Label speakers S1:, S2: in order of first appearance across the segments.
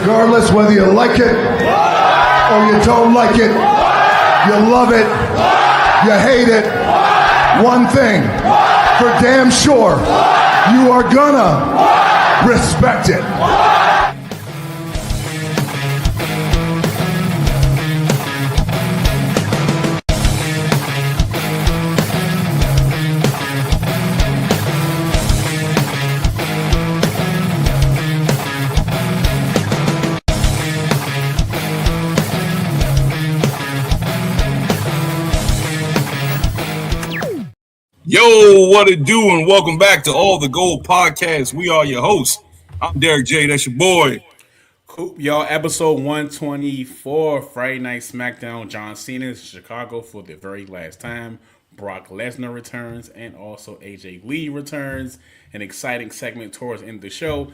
S1: Regardless whether you like it or you don't like it, you love it, you hate it, one thing for damn sure, you are gonna respect it.
S2: Yo, what it do, and welcome back to All the Gold Podcast. We are your hosts. I'm Derek J. That's your boy.
S3: Cool, y'all. Episode 124, Friday Night SmackDown. John Cena is in Chicago for the very last time. Brock Lesnar returns, and also AJ Lee returns. An exciting segment towards the end of the show.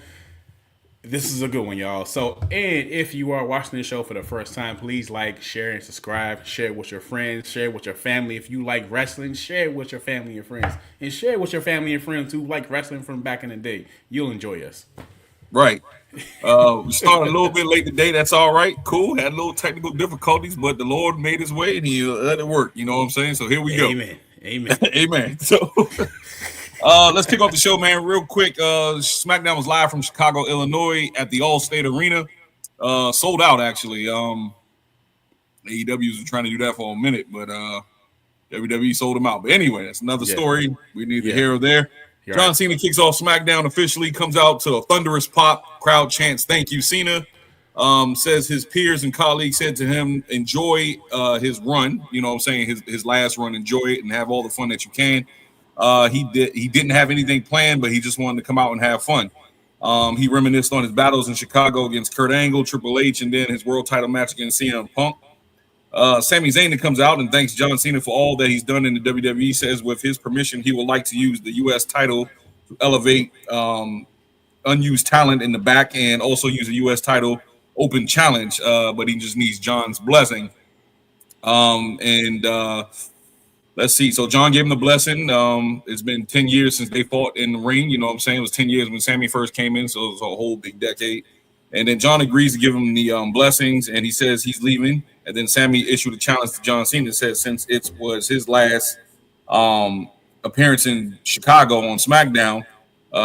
S3: This is a good one, y'all. So, and if you are watching this show for the first time, please like, share, and subscribe. Share it with your friends. Share it with your family. If you like wrestling, share it with your family and friends. And share it with your family and friends who like wrestling from back in the day. You'll enjoy us.
S2: Right. We started a little bit late today. That's all right. Cool. Had a little technical difficulties, but the Lord made his way and he let it work. You know what I'm saying? So here we go.
S3: Amen. Amen.
S2: Amen. So... let's kick off the show, man, real quick. SmackDown was live from Chicago, Illinois at the All-State Arena. Sold out, actually. AEW's been trying to do that for a minute, but WWE sold them out. But anyway, that's another story. We need the hero there. John Cena kicks off SmackDown officially, comes out to a thunderous pop. Crowd chants, "Thank you, Cena." Says his peers and colleagues said to him, enjoy his run. You know what I'm saying? His last run, enjoy it and have all the fun that you can. He didn't have anything planned, but he just wanted to come out and have fun. He reminisced on his battles in Chicago against Kurt Angle, Triple H, and then his world title match against CM Punk. Sami Zayn comes out and thanks John Cena for all that he's done in the WWE. Says with his permission, he would like to use the U.S. title to elevate unused talent in the back and also use a U.S. title open challenge, but he just needs John's blessing. Let's see. So John gave him the blessing. It's been 10 years since they fought in the ring. You know what I'm saying? It was 10 years when Sami first came in, so it was a whole big decade. And then John agrees to give him the blessings, and he says he's leaving. And then Sami issued a challenge to John Cena. Says since it was his last appearance in Chicago on SmackDown,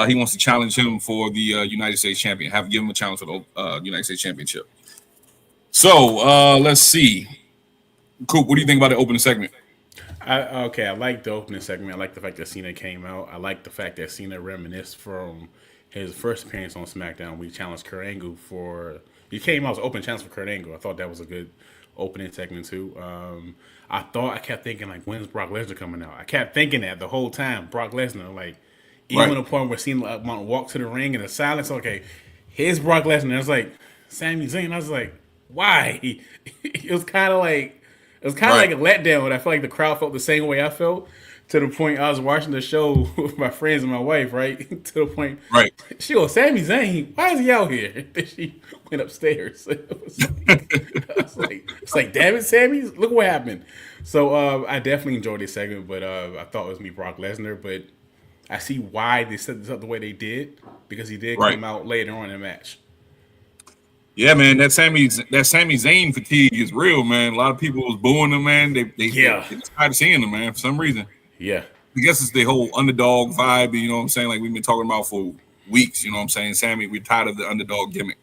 S2: he wants to challenge him for the United States Champion. Give him a challenge for the United States Championship. So let's see. Coop, what do you think about the opening segment?
S3: I like the opening segment. I like the fact that Cena came out. I like the fact that Cena reminisced from his first appearance on SmackDown. We challenged Kurt Angle he came out as open challenge for Kurt Angle. I thought that was a good opening segment too. I kept thinking like, when's Brock Lesnar coming out? I kept thinking that the whole time. Brock Lesnar, like even to the point where Cena walked to the ring in the silence. Okay, here's Brock Lesnar. I was like, Sami Zayn. I was like, why? It was kind of like. It was kind of like a letdown, and I feel like the crowd felt the same way I felt to the point I was watching the show with my friends and my wife, right? To the point, she goes, Sami Zayn, why is he out here? Then she went upstairs. It's like, damn it, Sami, look what happened. So I definitely enjoyed this segment, but I thought it was me, Brock Lesnar, but I see why they set this up the way they did, because he did come out later on in the match.
S2: Yeah, man, that Sami Zayn fatigue is real, man. A lot of people was booing him, man. They tired of seeing him, man, for some reason.
S3: Yeah.
S2: I guess it's the whole underdog vibe, you know what I'm saying? Like we've been talking about for weeks, you know what I'm saying? Sami, we're tired of the underdog gimmick.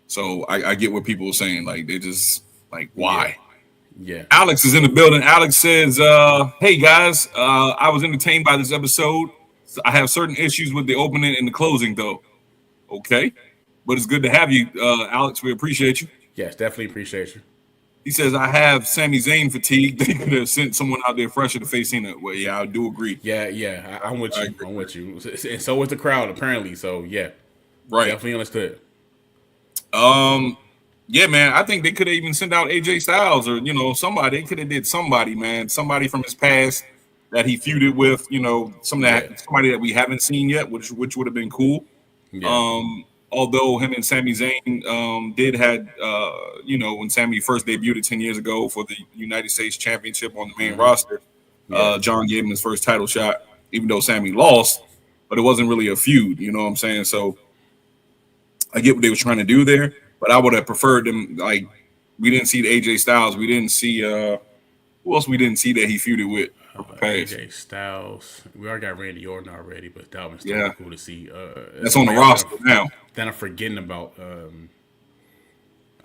S2: So I get what people are saying. Like they just like, why?
S3: Yeah.
S2: Alex is in the building. Alex says, hey guys, I was entertained by this episode. I have certain issues with the opening and the closing though. Okay. But it's good to have you, Alex. We appreciate you.
S3: Yes, definitely appreciate you.
S2: He says, I have Sami Zayn fatigue. They could have sent someone out there fresher to face Cena. Well, yeah, I do agree.
S3: Yeah, I'm with you. I'm with you. And so was the crowd, apparently. So, yeah.
S2: Right.
S3: Definitely understood.
S2: Yeah, man, I think they could have even sent out AJ Styles or, somebody. They could have did somebody, man. Somebody from his past that he feuded with, somebody that we haven't seen yet, which would have been cool. Yeah. Although him and Sami Zayn did had, when Sami first debuted 10 years ago for the United States Championship on the main roster, John gave him his first title shot, even though Sami lost, but it wasn't really a feud, you know what I'm saying? So I get what they were trying to do there, but I would have preferred them. Like, we didn't see the AJ Styles. We didn't see who else we didn't see that he feuded with.
S3: AJ Styles. We already got Randy Orton already, but that was still cool to see.
S2: That's on the roster now.
S3: Then I'm forgetting about.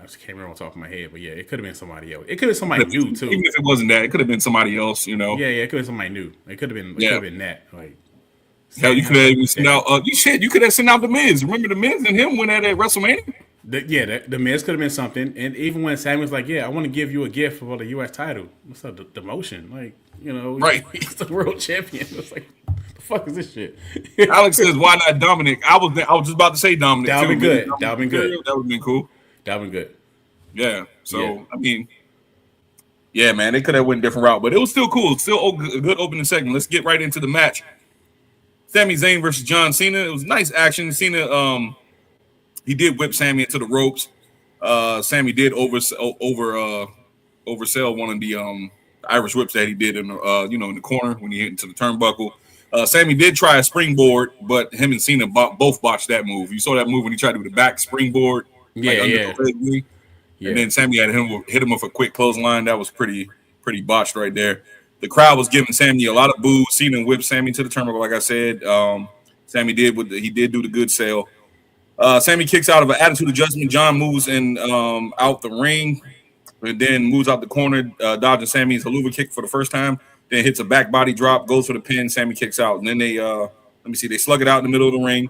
S3: I just can't remember on top of my head, but yeah, it could have been somebody else. It could have been somebody new too.
S2: Even if it wasn't that, it could have been somebody else. You know.
S3: Yeah, it could have been somebody new. It could have been. It could have been that. Like,
S2: hell, you could have even sent out. You could have sent out the Miz. Remember the Miz and him went at WrestleMania.
S3: The Miz could have been something, and even when Sami was like, "Yeah, I want to give you a gift for the U.S. title," what's up, the demotion? Like, you know,
S2: right?
S3: He's the world champion. It's like, the fuck is this shit?
S2: Alex says, "Why not Dominic?" I was just about to say Dominic.
S3: That would be good. That would be good.
S2: That would have been cool.
S3: That would be good.
S2: Yeah. So I mean, yeah, man, they could have went a different route, but it was still cool. It's still a good opening segment. Let's get right into the match. Sami Zayn versus John Cena. It was nice action. Cena, he did whip Sami into the ropes. Sami did oversell one of the Irish whips that he did in the corner when he hit into the turnbuckle. Sami did try a springboard, but him and Cena both botched that move. You saw that move when he tried to do the back springboard. And then Sami had hit him with a quick clothesline. That was pretty botched right there. The crowd was giving Sami a lot of boos. Cena whipped Sami to the turnbuckle, like I said. Sami did do the good sell. Sami kicks out of an attitude adjustment. John moves out the ring, and then moves out the corner, dodging Sami's haluva kick for the first time. Then hits a back body drop, goes for the pin. Sami kicks out, and then they they slug it out in the middle of the ring.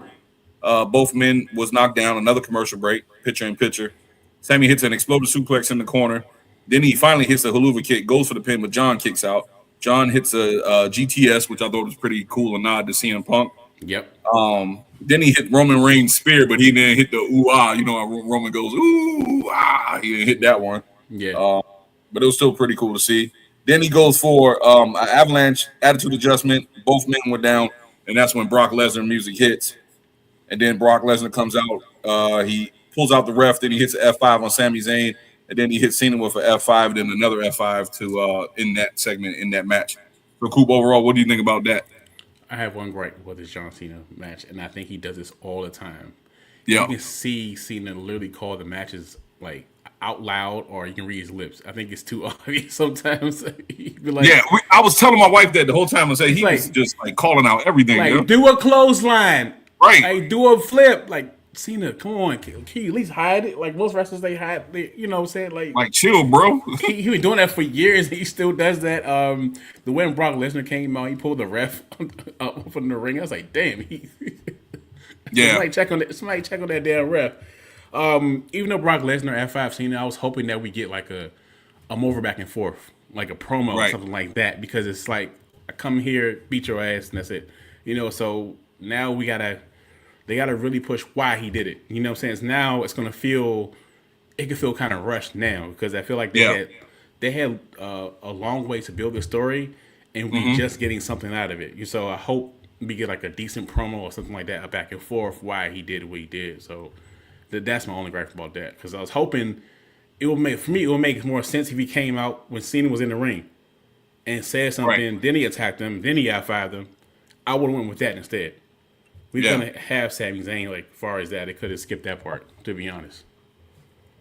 S2: Both men was knocked down. Another commercial break, picture in picture. Sami hits an explosive suplex in the corner. Then he finally hits a haluva kick, goes for the pin, but John kicks out. John hits a GTS, which I thought was pretty cool, a nod to CM Punk.
S3: Yep.
S2: Then he hit Roman Reigns' spear, but he didn't hit the ooh ah. You know how Roman goes ooh ah. He didn't hit that one.
S3: Yeah.
S2: But it was still pretty cool to see. Then he goes for an avalanche attitude adjustment. Both men went down, and that's when Brock Lesnar music hits. And then Brock Lesnar comes out. He pulls out the ref. Then he hits an F5 on Sami Zayn, and then he hits Cena with an F5, then another F5 to in that segment in that match. So, Coop, overall, what do you think about that?
S3: I have one gripe with this John Cena match, and I think he does this all the time.
S2: Yeah.
S3: You can see Cena literally call the matches like out loud, or you can read his lips. I think it's too obvious sometimes. He'd be like,
S2: I was telling my wife that the whole time. I said he was just like calling out everything.
S3: Like, do a clothesline.
S2: Right.
S3: Like, do a flip. Like, Cena, come on. Can you at least hide it? Like, most wrestlers, they hide, you know what I'm saying? Like
S2: chill, bro.
S3: he been doing that for years. He still does that. The way Brock Lesnar came out, he pulled the ref up from the ring. I was like, damn. Somebody check on that damn ref. Even though Brock Lesnar F5 Cena, I was hoping that we get like a more of a back and forth, like a promo or something like that, because it's like, I come here, beat your ass, and that's it. You know, so now they gotta really push why he did it. You know what I'm saying? Now it could feel kind of rushed now, because I feel like they had a long way to build the story, and we just getting something out of it. So I hope we get like a decent promo or something like that, a back and forth why he did what he did. So that's my only gripe about that, because I was hoping it would make more sense if he came out when Cena was in the ring and said something, then he attacked him, then he F5'd him. I would have went with that instead. We're gonna have Sami Zayn, like, far as that, they could have skipped that part, to be honest.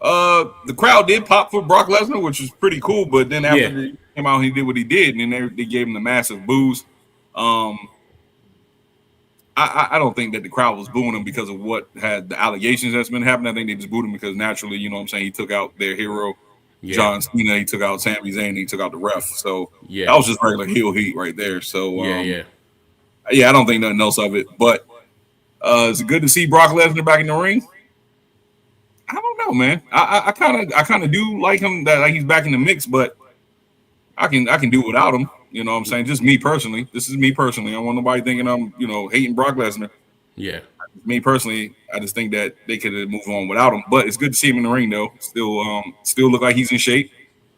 S2: The crowd did pop for Brock Lesnar, which was pretty cool, but then after he came out, he did what he did, and then they gave him the massive boos. I don't think that the crowd was booing him because of what had the allegations that's been happening. I think they just booed him because naturally, you know what I'm saying, he took out their hero, John Cena, he took out Sami Zayn, he took out the ref. So that was just regular heel heat right there. So I don't think nothing else of it. But is it good to see Brock Lesnar back in the ring? I don't know, man. I kind of do like him, that like he's back in the mix, but I can do without him. You know what I'm saying? Just me personally. This is me personally. I don't want nobody thinking I'm, hating Brock Lesnar. Yeah. Me personally, I just think that they could have moved on without him. But it's good to see him in the ring, though. Still look like he's in shape.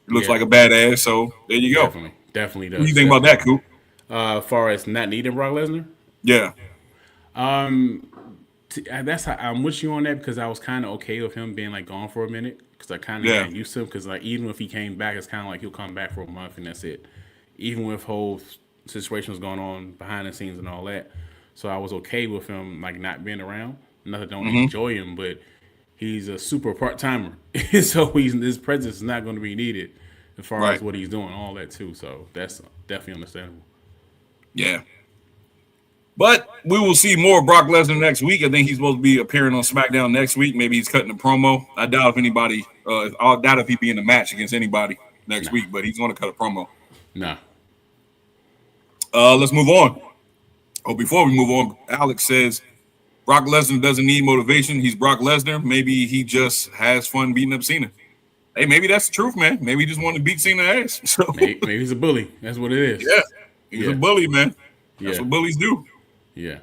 S2: He looks like a badass. So there you go.
S3: Definitely does.
S2: What do you think about that, Coop?
S3: As far as not needing Brock Lesnar?
S2: Yeah.
S3: That's how I'm with you on that, because I was kind of okay with him being like gone for a minute, because I kind of got used to him. Because like even if he came back, it's kind of like he'll come back for a month and that's it. Even with whole situations going on behind the scenes and all that, so I was okay with him like not being around. Not that I don't enjoy him, but he's a super part-timer. So his presence is not going to be needed as far as what he's doing, all that too. So that's definitely understandable.
S2: Yeah. But we will see more of Brock Lesnar next week. I think he's supposed to be appearing on SmackDown next week. Maybe he's cutting a promo. I doubt if he'd be in the match against anybody next week, but he's going to cut a promo.
S3: Nah.
S2: Let's move on. Oh, before we move on, Alex says Brock Lesnar doesn't need motivation. He's Brock Lesnar. Maybe he just has fun beating up Cena. Hey, maybe that's the truth, man. Maybe he just wanted to beat Cena's ass. So
S3: maybe he's a bully. That's what it is.
S2: Yeah, he's a bully, man. That's what bullies do.
S3: Yeah.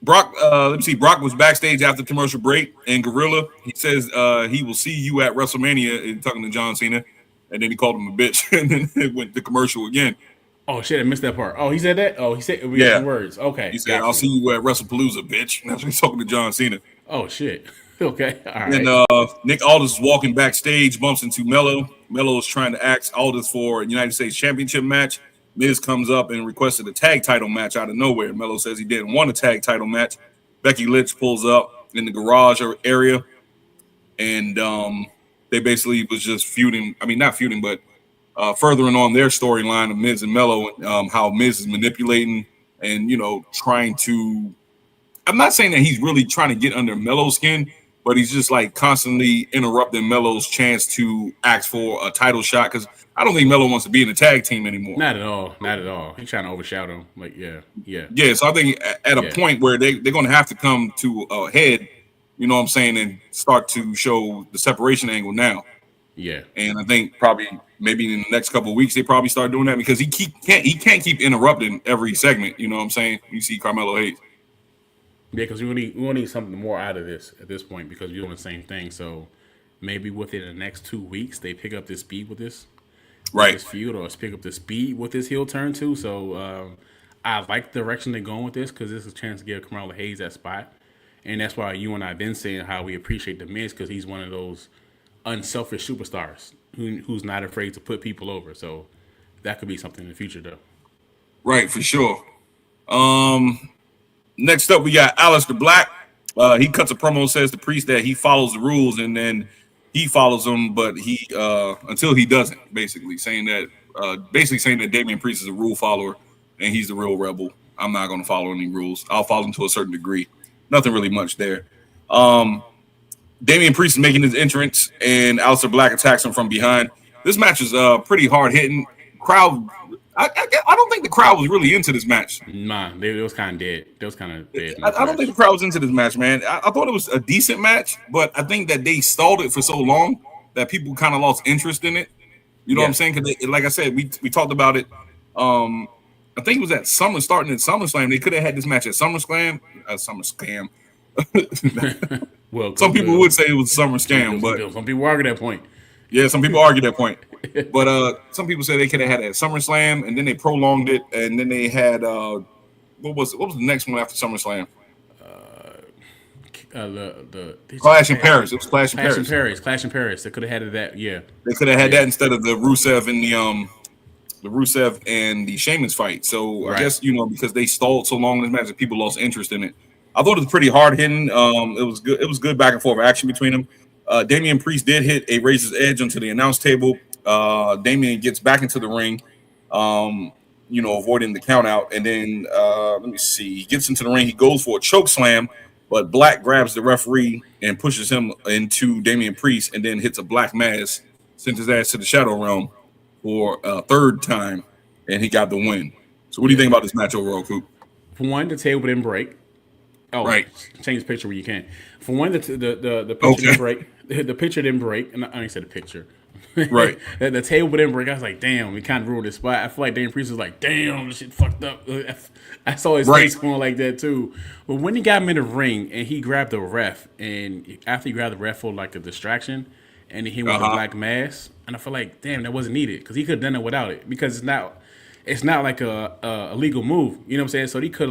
S2: Brock. Let me see. Brock was backstage after commercial break, and Gorilla. He says he will see you at WrestleMania. And talking to John Cena, and then he called him a bitch, and then it went to commercial again.
S3: Oh shit! I missed that part. Oh, he said that. Oh, he said words. Okay.
S2: He said, "I'll see you at WrestlePalooza, bitch." That's when he's talking to John Cena.
S3: Oh shit. Okay. All right.
S2: And Nick Aldis is walking backstage, bumps into Mello. Mello is trying to ask Aldis for a United States Championship match. Miz comes up and requested a tag title match out of nowhere. Mello says he didn't want a tag title match. Becky Lynch pulls up in the garage area, and they basically was just feuding. I mean, not feuding, but furthering on their storyline of Miz and Mello, how Miz is manipulating and, trying to. I'm not saying that he's really trying to get under Mello's skin, but he's just like constantly interrupting Mello's chance to ask for a title shot, because I don't think Mello wants to be in the tag team anymore.
S3: Not at all. Not at all. He's trying to overshadow him. Like, yeah.
S2: Yeah, so I think at a point where they're going to have to come to a head, you know what I'm saying, and start to show the separation angle now.
S3: Yeah.
S2: And I think maybe in the next couple of weeks they probably start doing that, because he can't keep interrupting every segment, you know what I'm saying? You see Carmelo Hayes.
S3: Yeah, because we need something more out of this at this point, because we're doing the same thing. So maybe within the next 2 weeks they pick up this speed with this. This feud, or pick up the speed with this heel turn too. So I like the direction they're going with this, because this is a chance to give Carmelo Hayes that spot, and that's why you and I have been saying how we appreciate the Miz, because he's one of those unselfish superstars who's not afraid to put people over. So that could be something in the future, though.
S2: Right, for sure. Next up, we got Aleister Black. He cuts a promo and says to Priest that he follows the rules, and then he follows them, but he until he doesn't, basically saying that Damian Priest is a rule follower and he's the real rebel. I'm not going to follow any rules. I'll follow them to a certain degree. Nothing really much there. Damian Priest is making his entrance, and Aleister Black attacks him from behind. This match is pretty hard hitting. Crowd. I don't think the crowd was really into this match.
S3: Nah, it was kind of dead.
S2: I don't think the crowd was into this match, man. I thought it was a decent match, but I think that they stalled it for so long that people kind of lost interest in it. You know what I'm saying? Because, like I said, we talked about it. I think it was at starting at SummerSlam. They could have had this match at SummerSlam.
S3: Well,
S2: some people would say it was SummerSlam, but
S3: some people argue that point.
S2: Yeah, some people argue that point. But some people say they could have had it at SummerSlam, and then they prolonged it, and then they had what was the next one after SummerSlam?
S3: The
S2: Clash in Paris. It was Clash in Paris.
S3: Clash in Paris. They could have had that. Yeah,
S2: they could have had that instead of the Rusev and the Sheamus fight. So I guess because they stalled so long in this match that people lost interest in it. I thought it was pretty hard hitting. It was good. It was good back and forth action between them. Damian Priest did hit a Razor's Edge onto the announce table. Damian gets back into the ring, avoiding the count out. And then, let me see. He gets into the ring. He goes for a choke slam, but Black grabs the referee and pushes him into Damian Priest, and then hits a black mass, sent his ass to the Shadow Realm for a third time, and he got the win. So what do you think about this match overall, Coop?
S3: For one, the table didn't break. Oh, right. Change the picture where you can. For one, the picture didn't break. The picture didn't break. And I only said the picture.
S2: Right.
S3: the table didn't break. I was like, damn, we kind of ruled this spot. I feel like Damian Priest was like, damn, this shit fucked up. I saw his face going like that too. But when he got him in the ring and he grabbed the ref, and after he grabbed the ref for like a distraction, and he hit with the black mask, and I feel like, damn, that wasn't needed, because he could have done it without it, because it's not like a legal move. You know what I'm saying? So he could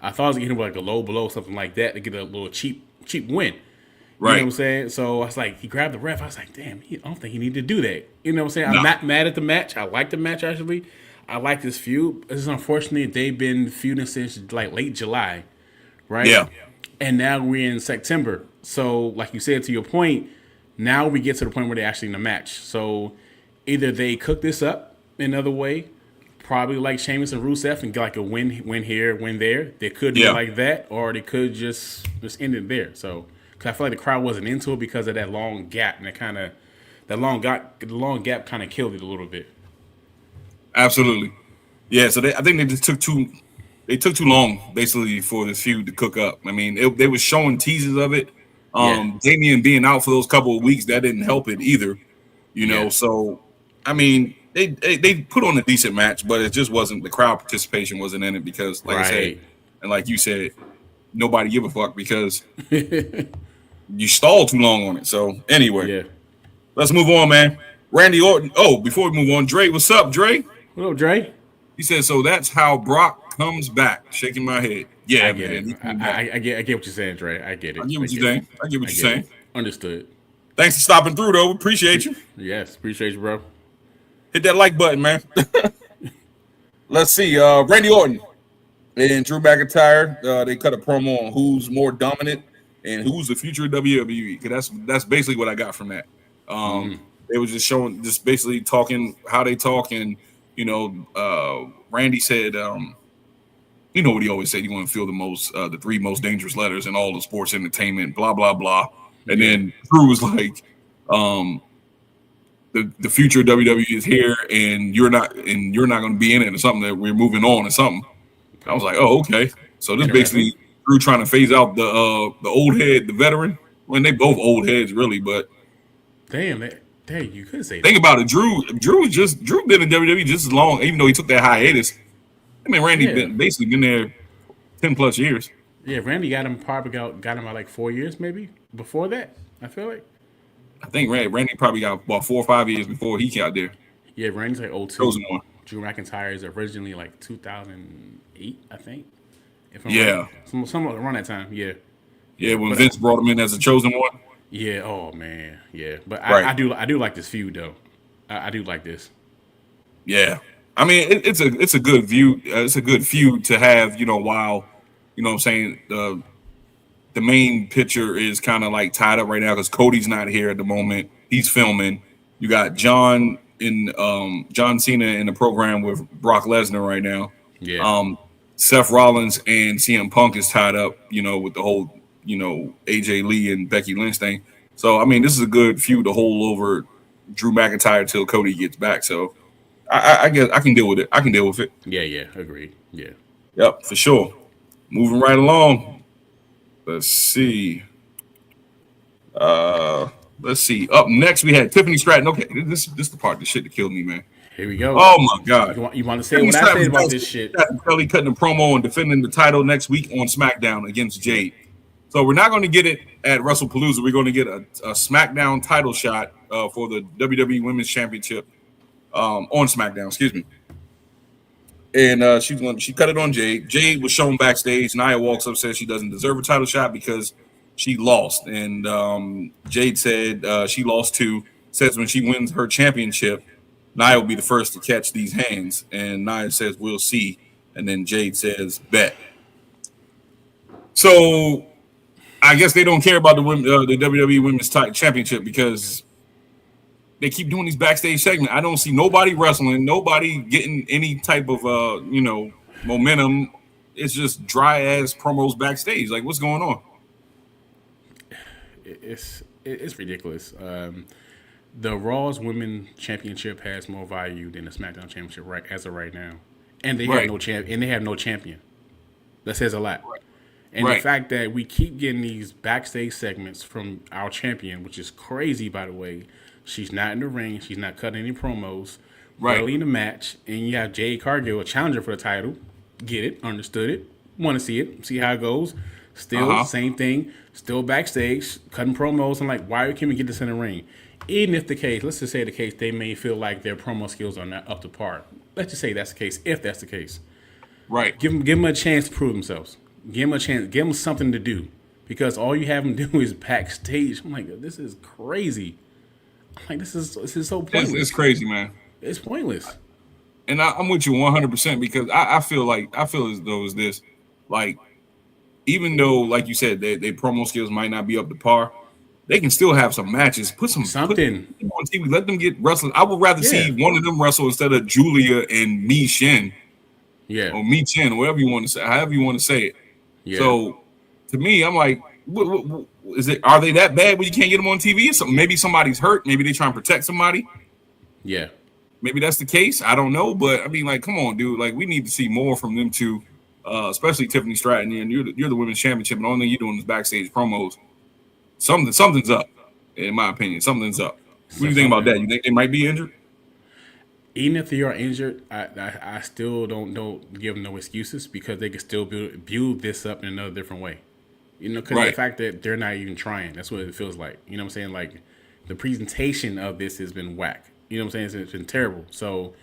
S3: I thought I was getting like a low blow, something like that, to get a little cheap win. You know what I'm saying? So I was like, he grabbed the ref. I was like, damn, I don't think he needed to do that. You know what I'm saying? No. I'm not mad at the match. I like the match, actually. I like this feud. It's unfortunate they've been feuding since like late July, right?
S2: Yeah.
S3: And now we're in September. So, like you said, to your point, now we get to the point where they're actually in the match. So, either they cook this up another way, probably like Sheamus and Rusev, and get like a win here, win there. They could do it like that, or they could just end it there. So, because I feel like the crowd wasn't into it because of that long gap, and the long gap kind of killed it a little bit.
S2: Absolutely. Yeah, so I think they just took too long basically for this feud to cook up. I mean, they were showing teases of it. Damian being out for those couple of weeks, that didn't help it either. You know, so I mean, they put on a decent match, but it just wasn't, the crowd participation wasn't in it because, like I said, and like you said, nobody give a fuck because you stalled too long on it. So anyway, let's move on, man. Randy Orton. Oh, before we move on, Dre, what's up, Dre?
S3: What up, Dre?
S2: He said, so that's how Brock comes back. Shaking my head. Yeah,
S3: I get it. I get what you're saying, Dre. I get it.
S2: I get what you're saying.
S3: Understood.
S2: Thanks for stopping through, though. Appreciate you.
S3: Yes, appreciate you, bro.
S2: Hit that like button, man. Let's see. Randy Orton and Drew McIntyre. They cut a promo on who's more dominant and who's the future of WWE. Because that's basically what I got from that. They was just showing, just basically talking how they talk, and you know, Randy said, you know what he always said, you want to feel the 3 most dangerous letters in all the sports entertainment, blah blah blah. And then Drew was like, the future of WWE is here, and you're not going to be in it, or something, that we're moving on, or something. I was like, oh, okay. So this basically Drew trying to phase out the old head, the veteran. When they both old heads, really, but
S3: damn, you could say that.
S2: Think about it. Drew been in WWE just as long, even though he took that hiatus. I mean, Randy basically been there 10 plus years.
S3: Yeah, Randy got him about like 4 years, maybe before that. I feel like.
S2: I think Randy probably got about 4 or 5 years before he got there.
S3: Yeah, Randy's like 02.
S2: Chosen one.
S3: Drew McIntyre is originally like 2008, I think. If I'm right. Somewhere around that time. Yeah.
S2: Yeah, when Vince brought him in as a chosen one.
S3: Yeah. Oh man. Yeah. But I do like this feud though. I do like this.
S2: Yeah. I mean, it's a good view. It's a good feud to have. You know, while you know what I'm saying, the main picture is kind of like tied up right now because Cody's not here at the moment. He's filming. You got John Cena in the program with Brock Lesnar right now.
S3: Yeah.
S2: Seth Rollins and CM Punk is tied up. You know, with the whole AJ Lee and Becky Lynch thing. So I mean, this is a good feud to hold over Drew McIntyre till Cody gets back. So I guess I can deal with it.
S3: Yeah, agreed. Yeah.
S2: Yep, for sure. Moving right along. Let's see. Up next we had Tiffany Stratton. Okay, this is the part of the shit that killed me, man.
S3: Here we go.
S2: Oh my God.
S3: You want to say what I said about this shit?
S2: Kelly cutting a promo and defending the title next week on SmackDown against Jade. So we're not going to get it at Wrestlepalooza. We're going to get a SmackDown title shot for the WWE Women's Championship on SmackDown. Excuse me. And she cut it on Jade. Jade was shown backstage. Nia walks up, says she doesn't deserve a title shot because she lost. And Jade said she lost too. Says when she wins her championship, Nia will be the first to catch these hands. And Nia says, we'll see. And then Jade says, bet. So I guess they don't care about the WWE Women's Championship because they keep doing these backstage segments. I don't see nobody wrestling, nobody getting any type of momentum. It's just dry ass promos backstage. Like, what's going on?
S3: It's ridiculous. The Raw's Women's Championship has more value than the SmackDown Championship as of right now, and they have no champion. That says a lot. Right. And the fact that we keep getting these backstage segments from our champion, which is crazy, by the way. She's not in the ring. She's not cutting any promos. Early in the match. And you have Jade Cargill, a challenger for the title. Get it. Understood it. Want to see it. See how it goes. Still, same thing. Still backstage. Cutting promos. I'm like, why can't we get this in the ring? Even if the case, let's just say the case, they may feel like their promo skills are not up to par. Let's just say that's the case, if that's the case.
S2: Right.
S3: Give them a chance to prove themselves. Give them a chance. Give them something to do. Because all you have them do is backstage. I'm like, this is crazy. I'm like, this is so pointless.
S2: It's crazy, man.
S3: It's pointless.
S2: And I'm with you 100% because I feel as though it's this. Like, even though, like you said, their promo skills might not be up to par, they can still have some matches. Put something on TV. Let them get wrestling. I would rather see one of them wrestle instead of Giulia and Michin.
S3: Yeah.
S2: Or Michin, whatever you want to say, however you want to say it. Yeah. So to me, I'm like, what is it? Are they that bad when you can't get them on TV? So maybe somebody's hurt. Maybe they try and protect somebody.
S3: Yeah.
S2: Maybe that's the case. I don't know. But I mean, like, come on, dude. Like, we need to see more from them two, especially Tiffany Stratton. And you're the women's championship, and the only thing you're doing is backstage promos. Something's up, in my opinion. Something's up. What do you think about that? You think they might be injured?
S3: Even if they are injured, I still don't give them no excuses because they can still build this up in another different way. You know, because the fact that they're not even trying, that's what it feels like. You know what I'm saying? Like, the presentation of this has been whack. You know what I'm saying? It's been terrible. So,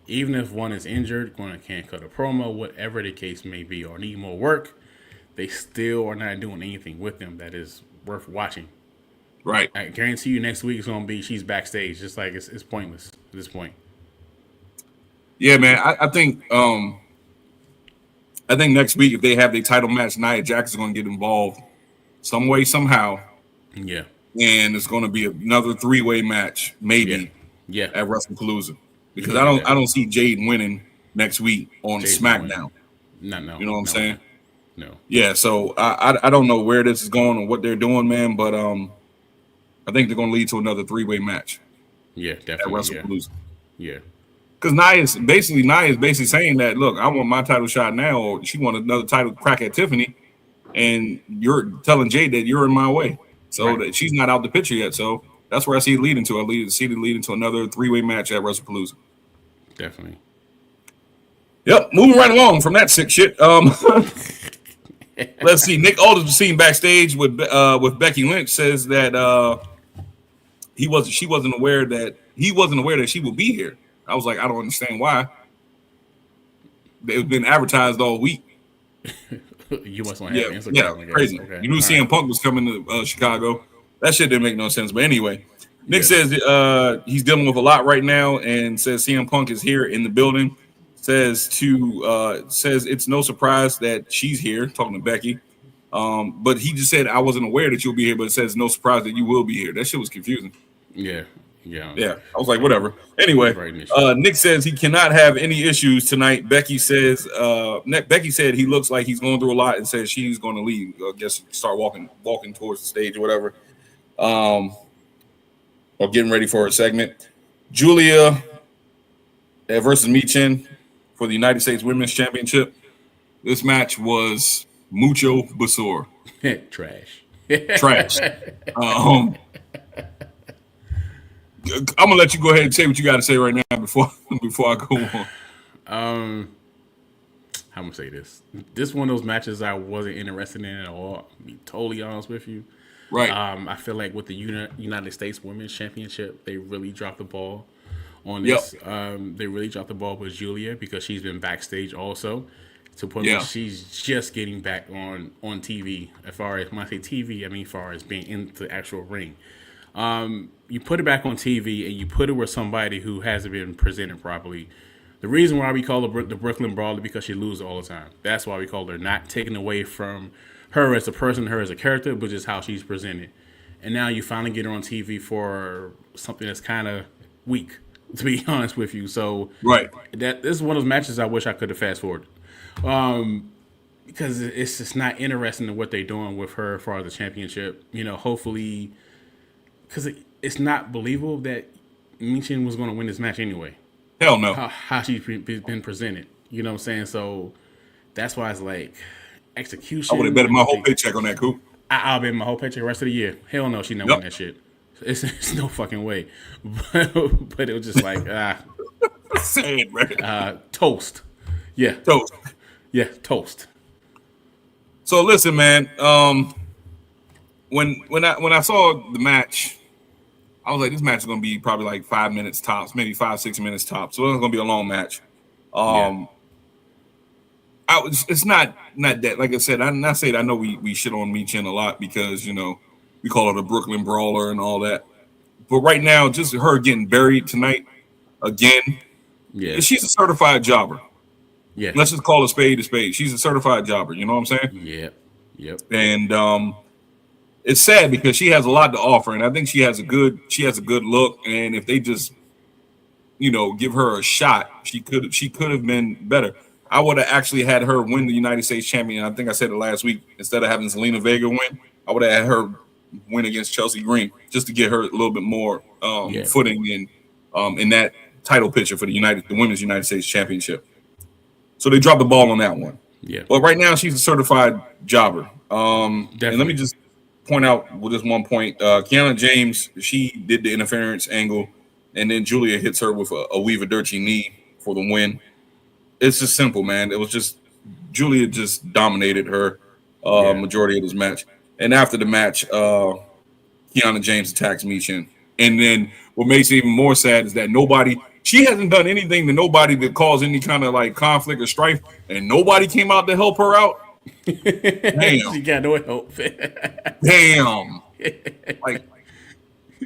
S3: even if one is injured, can't cut a promo, whatever the case may be, or need more work, they still are not doing anything with them that is worth watching.
S2: Right.
S3: I guarantee you next week it's going to be she's backstage. Just like it's pointless at this point.
S2: Yeah, man. I think next week if they have their title match, Nia Jax is going to get involved some way, somehow.
S3: Yeah.
S2: And it's going to be another 3-way match, maybe.
S3: Yeah.
S2: At WrestlePalooza, because I don't see Jade winning next week on SmackDown.
S3: No.
S2: You know what I'm saying?
S3: No.
S2: Yeah. So I don't know where this is going or what they're doing, man. But I think they're going to lead to another 3-way match.
S3: Yeah, definitely.
S2: At WrestlePalooza.
S3: Yeah.
S2: Because Nia is basically saying that, look, I want my title shot now, or she want another title crack at Tiffany, and you're telling Jade that you're in my way, so that she's not out the picture yet. So that's where I see it leading to. I see it leading to another 3-way match at WrestlePalooza.
S3: Definitely.
S2: Yep. Moving right along from that sick shit. Let's see. Nick Aldis was seen backstage with Becky Lynch. Says that she wasn't aware that she would be here. I was like, I don't understand why. They've been advertised all week.
S3: You must not have Instagram.
S2: Yeah, crazy. Okay. You knew CM Punk was coming to Chicago. That shit didn't make no sense. But anyway, Nick says he's dealing with a lot right now, and says CM Punk is here in the building. Says it's no surprise that she's here, talking to Becky. But he just said, I wasn't aware that you'll be here, but it says no surprise that you will be here. That shit was confusing.
S3: Yeah.
S2: I was like, whatever. Anyway, Nick says he cannot have any issues tonight. Becky said he looks like he's going through a lot, and says she's going to leave. I guess start walking towards the stage or whatever. Or getting ready for a segment. Giulia versus Michin for the United States Women's Championship. This match was mucho basura.
S3: Trash.
S2: I'm gonna let you go ahead and say what you got to say right now before I go on.
S3: I'm gonna say this. This is one of those matches I wasn't interested in at all. To be totally honest with you.
S2: Right.
S3: I feel like with the United States Women's Championship, they really dropped the ball on this. Yep. They really dropped the ball with Giulia because she's been backstage also. To put she's just getting back on TV. As far as when I say TV, I mean as far as being in the actual ring. You put it back on TV and you put it with somebody who hasn't been presented properly. The reason why we call her the Brooklyn Brawler because she loses all the time. That's why we call her, not taken away from her as a person, her as a character, but just how she's presented. And now you finally get her on TV for something that's kind of weak, to be honest with you. So this is one of those matches I wish I could have fast forwarded. Because it's just not interesting in what they're doing with her as far as the championship. You know, hopefully, because it's not believable that Michin was going to win this match anyway.
S2: Hell no.
S3: How she's been presented. You know what I'm saying? So that's why it's like execution.
S2: I would have betted my whole paycheck on that, Coop.
S3: I'll bet my whole paycheck the rest of the year. Hell no, she's not winning that shit. It's no fucking way. But it was just like,
S2: sad, man.
S3: Toast. Yeah.
S2: Toast.
S3: Yeah, toast.
S2: So listen, man. When I saw the match, I was like, this match is gonna be probably like 5 minutes tops, maybe 5-6 minutes tops. So it's gonna be a long match. It's not that, like I said, I know we shit on Michin a lot because, you know, we call her the Brooklyn Brawler and all that. But right now, just her getting buried tonight again, she's a certified jobber. Yeah. Let's just call a spade a spade. She's a certified jobber. You know what I'm saying?
S3: Yeah. Yep.
S2: And it's sad because she has a lot to offer, and I think she has a good look. And if they just, give her a shot, she could have been better. I would have actually had her win the United States champion. I think I said it last week. Instead of having Zelina Vega win, I would have had her win against Chelsea Green just to get her a little bit more footing in that title picture for the Women's United States Championship. So they dropped the ball on that one.
S3: Yeah.
S2: But right now she's a certified jobber. And let me just point out with this one point, Kiana James, she did the interference angle, and then Giulia hits her with a Weaver Dirty knee for the win. It's just simple, man. It was just Giulia just dominated her majority of this match. And after the match, Kiana James attacks Michin. And then what makes it even more sad is that she hasn't done anything to nobody that caused any kind of like conflict or strife, and nobody came out to help her out. Damn.
S3: She got no help.
S2: Damn. Like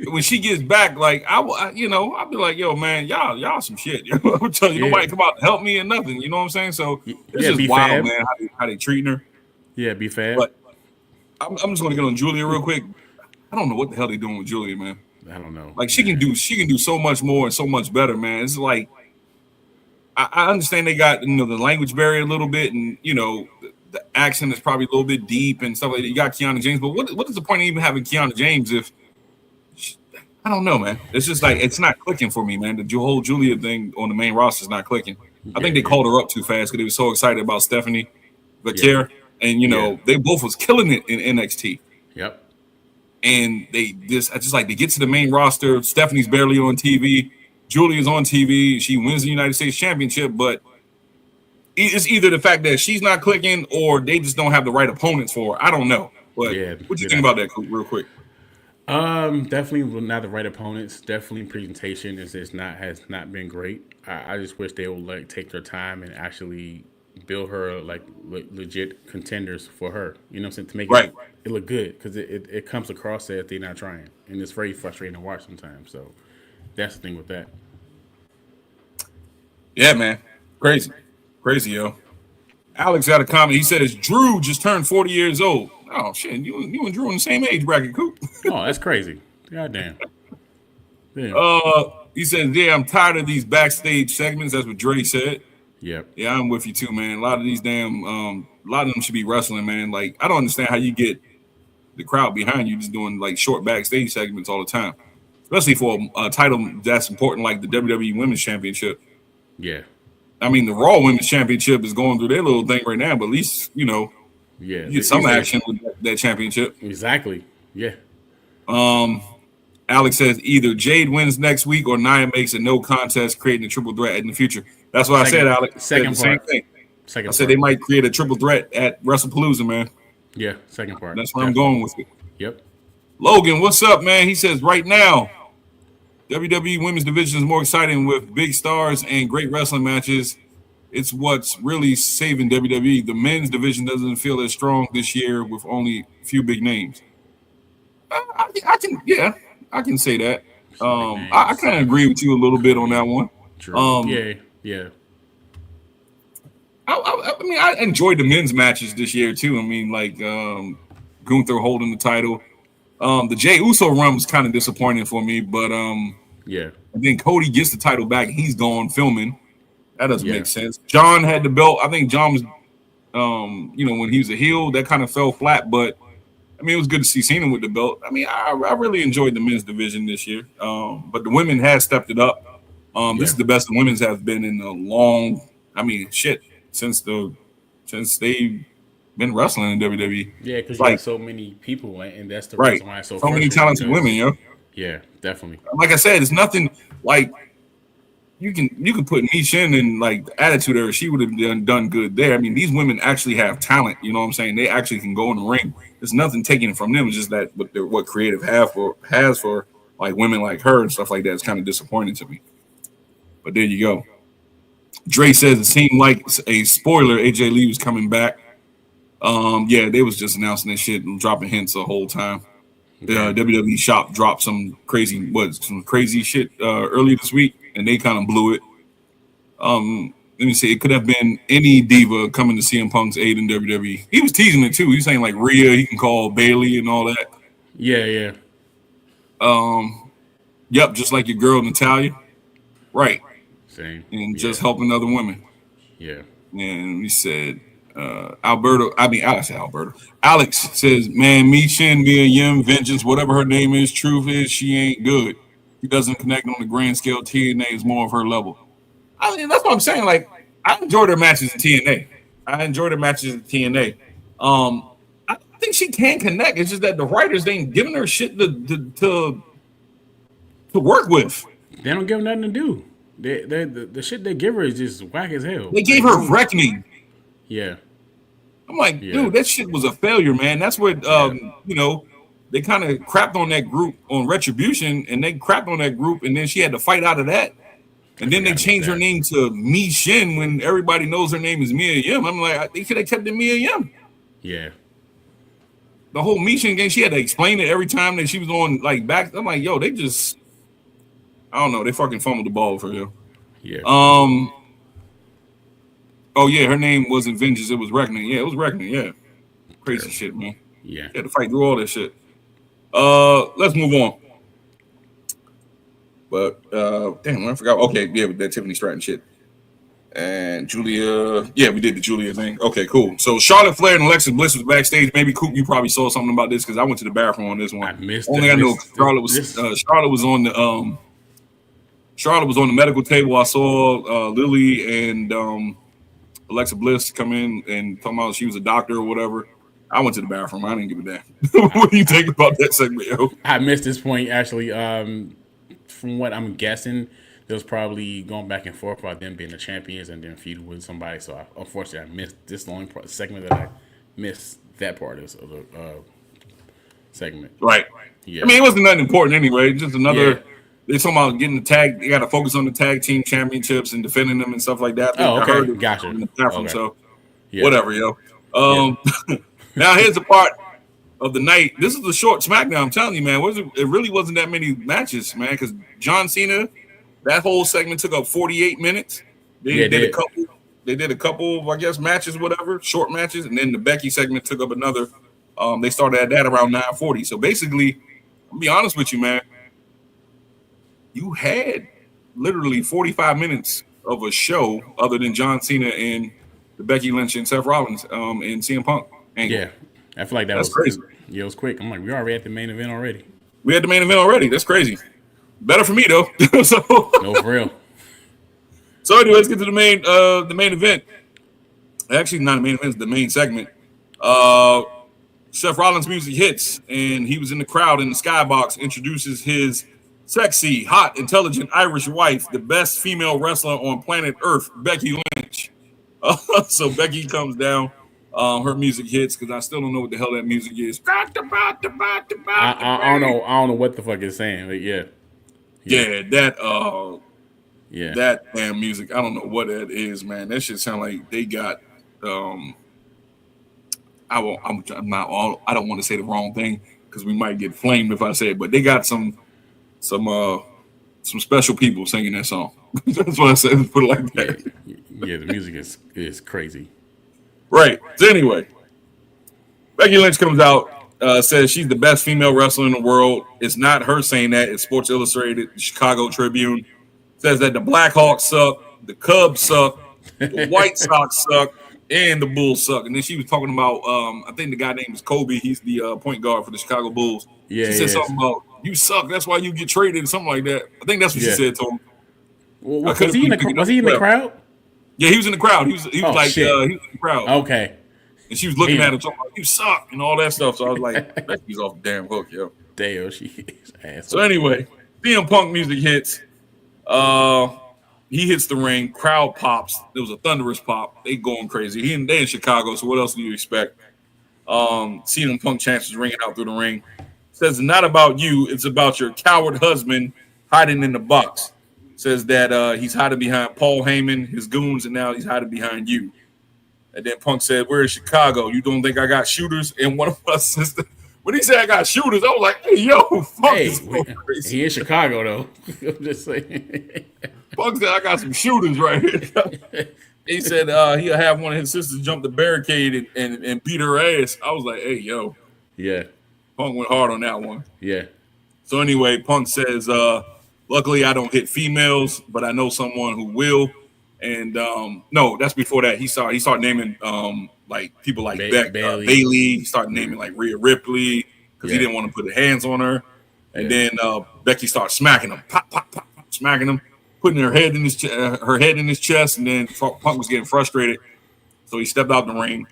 S2: when she gets back, like I'll be like, yo, man, y'all some shit. I'm telling you, nobody come out to help me or nothing. You know what I'm saying? So it's just wild, man, how they treating her.
S3: Yeah, be fair.
S2: But I'm just gonna get on Giulia real quick. I don't know what the hell they doing with Giulia, man.
S3: I don't know.
S2: Like she can do so much more and so much better, man. It's like I understand they got the language barrier a little bit, and the accent is probably a little bit deep and stuff like that. You got Kiana James, but what is the point of even having Kiana James if I don't know, man? It's just like it's not clicking for me, man. The whole Giulia thing on the main roster is not clicking. I think they called her up too fast because they were so excited about Stephanie Vaquer, and they both was killing it in NXT.
S3: Yep.
S2: And I just like they get to the main roster. Stephanie's barely on TV. Giulia's on TV. She wins the United States Championship, but it's either the fact that she's not clicking or they just don't have the right opponents for her. I don't know. But what you think about that, real quick?
S3: Definitely not the right opponents. Definitely presentation has not been great. I just wish they would take their time and actually build her legit contenders for her. You know what I'm saying? To make it look good, because it comes across that they're not trying, and it's very frustrating to watch sometimes. So that's the thing with that.
S2: Yeah, man, crazy, yo. Alex got a comment. He says Drew just turned 40 years old. Oh shit, you and Drew in the same age bracket, Coop.
S3: Oh, that's crazy. Goddamn.
S2: He says, yeah, I'm tired of these backstage segments. That's what Dre said.
S3: Yep.
S2: Yeah, I'm with you too, man. A lot of these a lot of them should be wrestling, man. Like, I don't understand how you get the crowd behind you just doing short backstage segments all the time, especially for a title that's important like the WWE Women's Championship.
S3: Yeah.
S2: I mean, the Raw Women's Championship is going through their little thing right now, but at least, you get some action with that championship.
S3: Exactly. Yeah.
S2: Alex says either Jade wins next week or Nia makes a no contest, creating a triple threat in the future. That's what I said, Alex.
S3: Second
S2: same
S3: part.
S2: thing. I said they might create a triple threat at Wrestlepalooza, man.
S3: Yeah, second part.
S2: That's where I'm going with it.
S3: Yep.
S2: Logan, what's up, man? He says right now, WWE Women's Division is more exciting with big stars and great wrestling matches. It's what's really saving WWE. The men's division doesn't feel as strong this year with only a few big names. I can say that. I kind of agree with you a little bit on that one.
S3: True. Yeah.
S2: I mean, I enjoyed the men's matches this year too. I mean, Gunther holding the title. The Jey Uso run was kind of disappointing for me, but
S3: yeah.
S2: I think Cody gets the title back. He's gone filming. That doesn't make sense. John had the belt. I think John was, when he was a heel, that kind of fell flat. But I mean, it was good to see Cena with the belt. I mean, I really enjoyed the men's division this year. But the women has stepped it up. This is the best the women's have been in a long. I mean, since they've been wrestling in WWE.
S3: Yeah, because you have so many people, and that's the
S2: right.
S3: reason why it's so
S2: many talented women, yo.
S3: Yeah, definitely.
S2: Like I said, it's nothing like you can put Michin in the attitude era. She would have done good there. I mean, these women actually have talent. You know what I'm saying? They actually can go in the ring. There's nothing taken from them. It's just that what creative has for women like her and stuff like that is kind of disappointing to me. But there you go. Dre says it seemed like a spoiler. AJ Lee was coming back. They was just announcing this shit and dropping hints the whole time. The WWE shop dropped some crazy shit earlier this week, and they kind of blew it. let me see. It could have been any diva coming to CM Punk's aid in WWE. He was teasing it too. He was saying like Rhea, he can call Bailey and all that.
S3: Yeah.
S2: Yep, just like your girl Natalia. Right.
S3: Same.
S2: And just helping other women.
S3: Yeah.
S2: And we said Alex says, man, Michin, Mia Yim, Vengeance, whatever her name is, truth is she ain't good. She doesn't connect on the grand scale. TNA is more of her level. I mean, that's what I'm saying. Like, I enjoyed her matches in TNA. I think she can connect. It's just that the writers ain't giving her shit to work with.
S3: They don't give her nothing to do. The shit they give her is just whack as hell.
S2: They gave her Reckoning.
S3: Yeah.
S2: I'm like, dude, that shit was a failure, man. That's what they kind of crapped on that group on Retribution, and they crapped on that group, and then she had to fight out of that. And then they changed her name to Michin when everybody knows her name is Mia Yim. I'm like, they should have kept it Mia Yim.
S3: Yeah.
S2: The whole Michin game, she had to explain it every time that she was on like back. I'm like, yo, they just, I don't know, they fucking fumbled the ball for real.
S3: Yeah.
S2: Oh yeah, her name wasn't Vengeance, it was Reckoning. Yeah, it was Reckoning. Yeah, crazy shit, man.
S3: Yeah,
S2: had to fight through all that shit. Let's move on. But damn, I forgot. Okay, yeah, with that Tiffany Stratton shit and Giulia. Yeah, we did the Giulia thing. Okay, cool. So Charlotte Flair and Alexa Bliss was backstage. Maybe Coop, you probably saw something about this because I went to the bathroom on this one.
S3: I missed.
S2: Only I know Charlotte was on the Charlotte was on the medical table. I saw Lily and Alexa Bliss come in and talking about she was a doctor or whatever. I went to the bathroom. I didn't give a damn. What do you think about that segment, yo?
S3: I missed this point actually. From what I'm guessing, there was probably going back and forth about them being the champions and then feuding with somebody. So unfortunately, I missed this long segment that I missed that part of the segment.
S2: Right. Yeah. I mean, it wasn't nothing important anyway. Just another. Yeah. They're talking about getting the tag. They got to focus on the tag team championships and defending them and stuff like that.
S3: Oh, okay. Gotcha.
S2: Okay. So, whatever, yo. Now here's the part of the night. This is a short SmackDown. I'm telling you, man. It really wasn't that many matches, man. Because John Cena, that whole segment took up 48 minutes. They did a couple, I guess, matches, whatever, short matches, and then the Becky segment took up another. They started at that around 9:40. So basically, I'll be honest with you, man. You had literally 45 minutes of a show other than John Cena and the Becky Lynch and Seth Rollins and CM Punk angle.
S3: Yeah, I feel like that's crazy. Yeah, it was quick. I'm like, we're already at the main event already.
S2: We had the main event already. That's crazy. Better for me though.
S3: No, for real.
S2: So anyway, let's get to the main event. Actually, not the main event, it's the main segment. Seth Rollins' music hits, and he was in the crowd in the skybox, introduces his sexy, hot, intelligent Irish wife, the best female wrestler on planet Earth, Becky Lynch. So Becky comes down. Her music hits because I still don't know what the hell that music is.
S3: I don't know what the fuck it's saying, but yeah.
S2: That damn music. I don't know what that is, man. That shit sound like they got. I don't want to say the wrong thing because we might get flamed if I say it, but they got some special people singing that song. That's what I said. Put it like that.
S3: Yeah, the music is crazy.
S2: Right. So anyway, Becky Lynch comes out, says she's the best female wrestler in the world. It's not her saying that. It's Sports Illustrated, the Chicago Tribune. Says that the Blackhawks suck, the Cubs suck, the White Sox suck, and the Bulls suck. And then she was talking about, I think the guy named is Kobe. He's the point guard for the Chicago Bulls.
S3: Yeah,
S2: she said something about, you suck. That's why you get traded, something like that. I think that's what she said to him.
S3: Well, was he in the crowd?
S2: Yeah, he was in the crowd. He was he was in the crowd.
S3: Okay.
S2: And she was looking at him talking like, you suck and all that stuff. So I was like, Becky's off the damn hook, yo.
S3: Damn, she is asshole.
S2: So anyway, CM Punk music hits. He hits the ring. Crowd pops. There was a thunderous pop. They going crazy. They in Chicago, so what else do you expect? CM Punk chances ringing out through the ring. Says, not about you. It's about your coward husband hiding in the box. Says that he's hiding behind Paul Heyman, his goons, and now he's hiding behind you. And then Punk said, we're in Chicago. You don't think I got shooters? And one of my sisters, when he said I got shooters, I was like, hey, yo, fuck this.
S3: He in Chicago, though. I'm just saying.
S2: Punk said I got some shooters right here. He said he'll have one of his sisters jump the barricade and beat her ass. I was like, hey, yo.
S3: Yeah.
S2: Punk went hard on that one.
S3: Yeah.
S2: So anyway, Punk says, luckily I don't hit females, but I know someone who will. And no, that's before that. He started naming like people like Bailey. He started naming like Rhea Ripley because he didn't want to put his hands on her. And then Becky started smacking him, pop, pop, pop, pop, smacking him, putting her head in his chest. And then Punk was getting frustrated, so he stepped out the ring.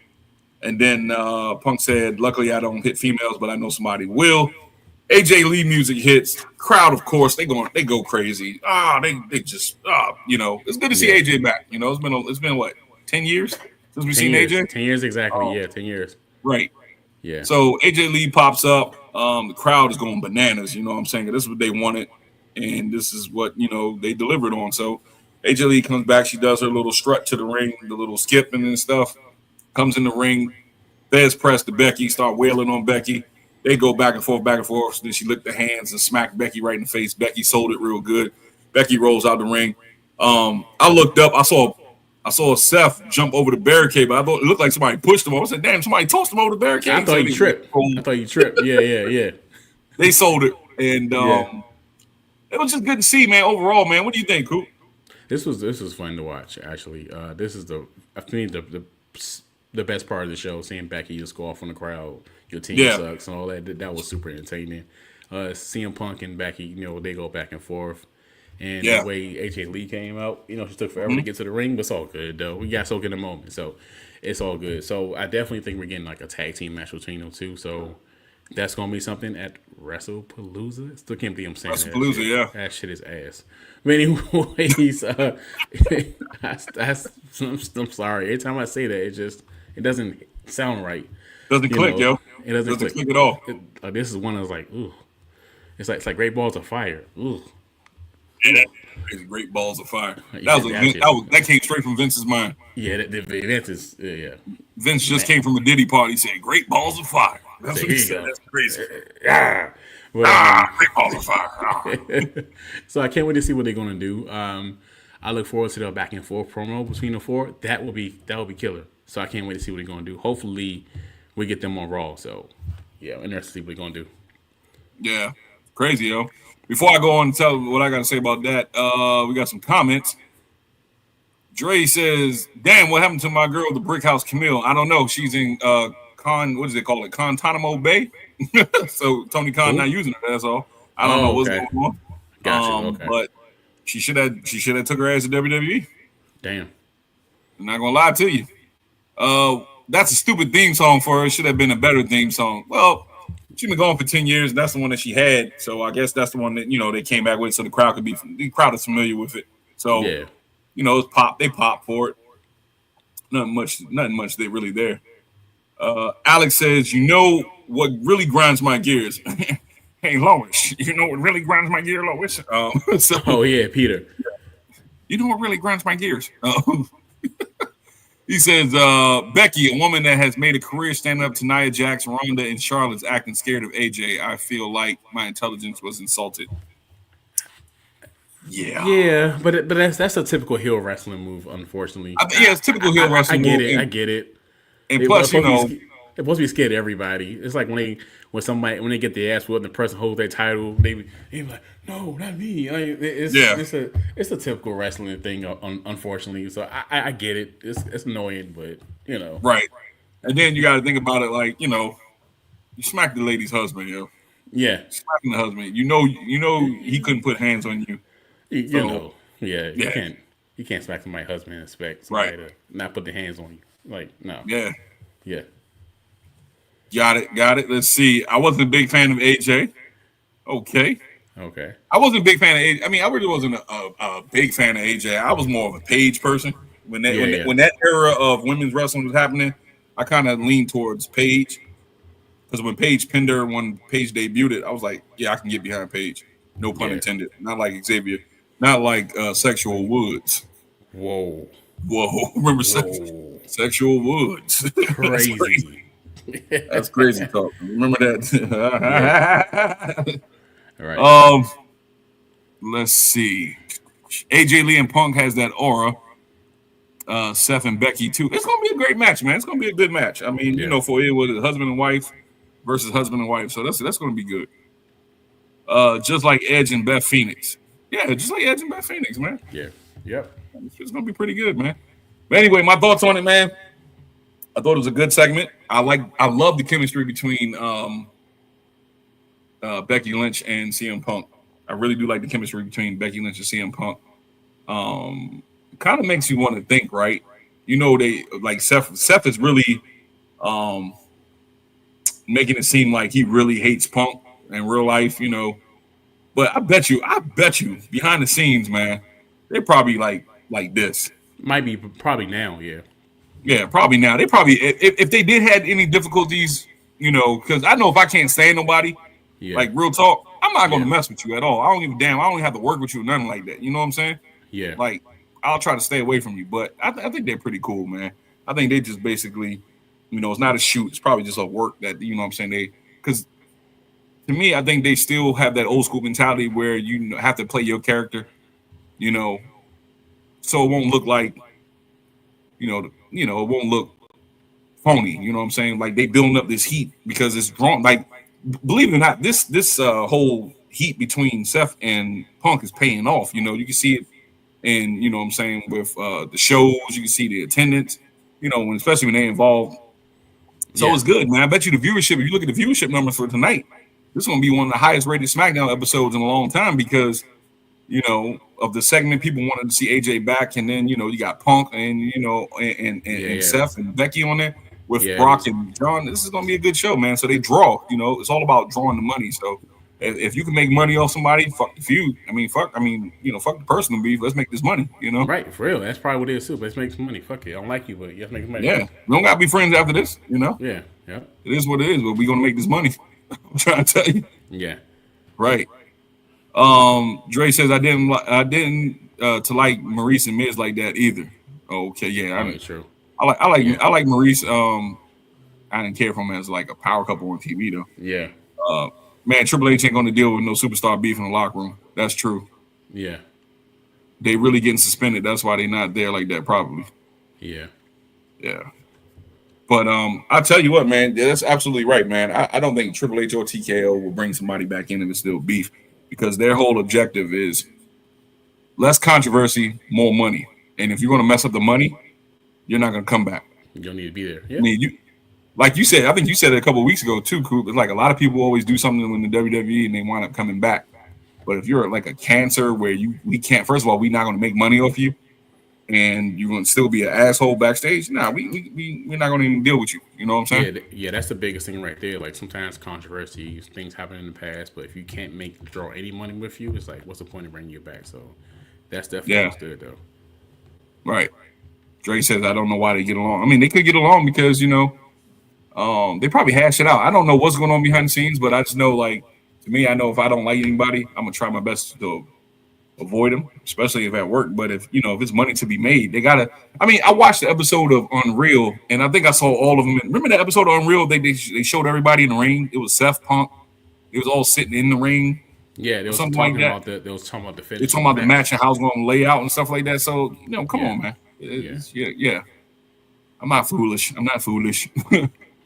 S2: And then Punk said, luckily I don't hit females, but I know somebody will. AJ Lee music hits. Crowd, of course, they go crazy. They just it's good to see AJ back. You know, it's been what, 10 years since we've seen AJ?
S3: 10 years exactly, 10 years.
S2: Right.
S3: Yeah.
S2: So AJ Lee pops up. The crowd is going bananas, you know what I'm saying? This is what they wanted, and this is what, they delivered on. So AJ Lee comes back, she does her little strut to the ring, the little skipping and stuff, comes in the ring, Fez press to Becky, start wailing on Becky. They go back and forth. Then she licked the hands and smacked Becky right in the face. Becky sold it real good. Becky rolls out the ring. I looked up. I saw Seth jump over the barricade, but I thought it looked like somebody pushed him. I said, "Damn, somebody tossed him over the barricade."
S3: I thought you tripped. Yeah.
S2: They sold it, and it was just good to see, man. Overall, man, what do you think, Coop?
S3: This was fun to watch. Actually, this is the best part of the show. Seeing Becky just go off on the crowd. Your team sucks and all that. That was super entertaining. CM Punk and Becky, they go back and forth. And the way AJ Lee came out, she took forever to get to the ring, but it's all good, though. We got soaked in the moment, so it's all good. So I definitely think we're getting like a tag team match between them two. So that's going to be something at Wrestlepalooza. Still can't believe I'm saying
S2: Wrestlepalooza,
S3: that.
S2: Yeah.
S3: That shit is ass. But anyways, I'm sorry. Every time I say that, it doesn't sound right.
S2: Doesn't click, yo.
S3: It doesn't click
S2: at all.
S3: This is one that's like, ooh. It's like Great Balls of Fire. Ooh.
S2: Yeah, Great Balls of Fire. That came straight from Vince's mind.
S3: Yeah, Vince is,
S2: Vince just came from a Diddy party saying, Great Balls of Fire. That's what he said. That's crazy. Great Balls of Fire.
S3: So I can't wait to see what they're going to do. I look forward to the back and forth promo between the four. That will be killer. So I can't wait to see what they're going to do. Hopefully, we get them on Raw. So, yeah, I'm interested to see what they're going to do.
S2: Yeah, crazy, yo. Before I go on and tell what I got to say about that, we got some comments. Dre says, damn, what happened to my girl, the Brick House Camille? I don't know. She's in Guantanamo Bay. So Tony Khan not using her, that's all. I don't know what's going on.
S3: Gotcha, okay.
S2: But she should have took her ass to WWE.
S3: Damn.
S2: I'm not going to lie to you. That's a stupid theme song for her. It should have been a better theme song. Well, she's been gone for 10 years, and that's the one that she had. So I guess that's the one that, they came back with so the crowd is familiar with it. So, it's pop. They pop for it. Nothing much they really there. Alex says, what really grinds my gears? Hey, Lois, you know what really grinds my gears, Lois?
S3: Peter.
S2: You know what really grinds my gears? He says, Becky, a woman that has made a career standing up to Nia Jax, Ronda, and Charlotte's acting scared of AJ. I feel like my intelligence was insulted.
S3: Yeah, but that's a typical heel wrestling move, unfortunately.
S2: It's typical heel wrestling move.
S3: I get it.
S2: And plus,
S3: they're supposed to be scared of everybody. It's like when they get their ass whooped and the person holds their title, they be like, no, not me. It's a typical wrestling thing, unfortunately. So I get it. It's annoying, but
S2: right. And then you got to think about it like you smacked the lady's husband, yo.
S3: Yeah,
S2: smacking the husband. You know he couldn't put hands on you.
S3: You can't smack my husband and expect somebody to not put their hands on you. Like no. Yeah.
S2: Got it. Let's see. I wasn't a big fan of AJ. Okay. I wasn't a big fan of AJ. I mean, I really wasn't a big fan of AJ. I was more of a Paige person. When that era of women's wrestling was happening, I kind of leaned towards Paige. Because when Paige pinned her, when Paige debuted it, I was like, I can get behind Paige. No pun intended. Not like Xavier. Not like Sexual Woods.
S3: Whoa.
S2: Remember Sexual Woods.
S3: Crazy.
S2: That's crazy talk. Remember that.
S3: All right.
S2: Let's see. AJ Lee and Punk has that aura. Seth and Becky too. It's gonna be a great match, man. It's gonna be a good match. I mean, for it was husband and wife versus husband and wife, so that's gonna be good. Just like Edge and Beth Phoenix. Yeah, just like Edge and Beth Phoenix, man.
S3: Yeah. Yep.
S2: It's gonna be pretty good, man. But anyway, my thoughts on it, man. I thought it was a good segment. I love the chemistry between Becky Lynch and CM Punk. I really do like the chemistry between Becky Lynch and CM Punk. Kind of makes you want to think, right? They like Seth is really making it seem like he really hates Punk in real life, But I bet you, behind the scenes, man, they're probably like this.
S3: Probably now, yeah.
S2: Yeah, probably now. They probably if they did had any difficulties, because I know if I can't stand nobody, like real talk, I'm not going to mess with you at all. I don't give a damn. I don't even have to work with you or nothing like that. You know what I'm saying?
S3: Yeah.
S2: Like I'll try to stay away from you, but I think they're pretty cool, man. I think they just basically, it's not a shoot. It's probably just a work that what I'm saying. Because to me, I think they still have that old school mentality where you have to play your character, so it won't look like, it won't look phony. You know what I'm saying? Like they building up this heat because it's drawn. Like, believe it or not, this whole heat between Seth and Punk is paying off. You can see it, and what I'm saying with the shows. You can see the attendance. Especially when they involved. So it's good, man. I bet you the viewership. If you look at the viewership numbers for tonight, this is going to be one of the highest rated SmackDown episodes in a long time because, of the segment, people wanted to see AJ back, and then you got Punk and and Seth and Becky on there with Brock and John. This is going to be a good show, man. So they draw. It's all about drawing the money. So if you can make money off somebody, fuck the feud. Fuck the personal beef. Let's make this money.
S3: Right, for real. That's probably what it is too. Let's make some money. Fuck it. I don't like you, but let's make some money.
S2: Yeah, we don't gotta be friends after this.
S3: Yeah.
S2: It is what it is. But we gonna make this money. I'm trying to tell you.
S3: Yeah.
S2: Right. Dre says I didn't to like Maurice and Miz like that either. Okay, yeah, I mean,
S3: true.
S2: I like Maurice. I didn't care for him as like a power couple on TV though.
S3: Yeah.
S2: Man, Triple H ain't gonna deal with no superstar beef in the locker room. That's true.
S3: Yeah.
S2: They really getting suspended. That's why they not there like that, probably.
S3: Yeah.
S2: Yeah. But I'll tell you what, man, that's absolutely right, man. I don't think Triple H or TKO will bring somebody back in if it's still beef, because their whole objective is less controversy, more money. And if you're going to mess up the money, you're not going to come back.
S3: You don't need to be there. Yeah.
S2: I mean, like you said, I think you said it a couple of weeks ago too, Coop. It's like a lot of people always do something in the WWE and they wind up coming back. But if you're like a cancer where we can't, first of all, we're not going to make money off you, and you're going to still be an asshole backstage. Nah, we're not going to even deal with you. You know what I'm saying?
S3: Yeah, that's the biggest thing right there. Like sometimes controversies, things happen in the past, but if you can't draw any money with you, it's like, what's the point of bringing you back? So that's definitely understood though.
S2: Right. Dre says, I don't know why they get along. I mean, they could get along because, they probably hash it out. I don't know what's going on behind the scenes, but I just know, like, to me, I know if I don't like anybody, I'm going to try my best to avoid them, especially if at work. But if it's money to be made, they got to. I mean, I watched the episode of Unreal, and I think I saw all of them. Remember the episode of Unreal? They showed everybody in the ring. It was Seth Punk. It was all sitting in the ring.
S3: Yeah, they was talking
S2: like
S3: about the finish.
S2: They're talking about the match and how it's going to lay out and stuff like that. So, come on, man. Yeah. I'm not foolish.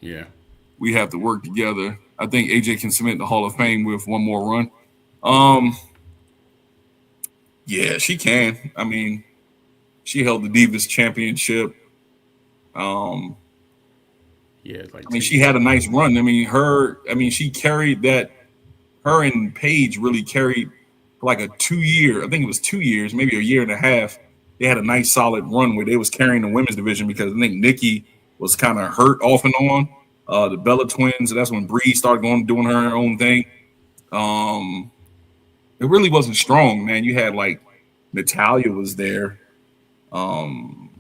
S3: Yeah.
S2: We have to work together. I think AJ can submit the Hall of Fame with one more run. Yeah, she can. I mean, she held the Divas Championship. She had a nice run. I mean, she carried that. Her and Paige really carried like a 2 year. I think it was 2 years, maybe a year and a half. They had a nice solid run where they was carrying the women's division because I think Nikki was kind of hurt off and on. The Bella Twins. That's when Bree started doing her own thing. It really wasn't strong, man. You had like Natalya was there.
S3: They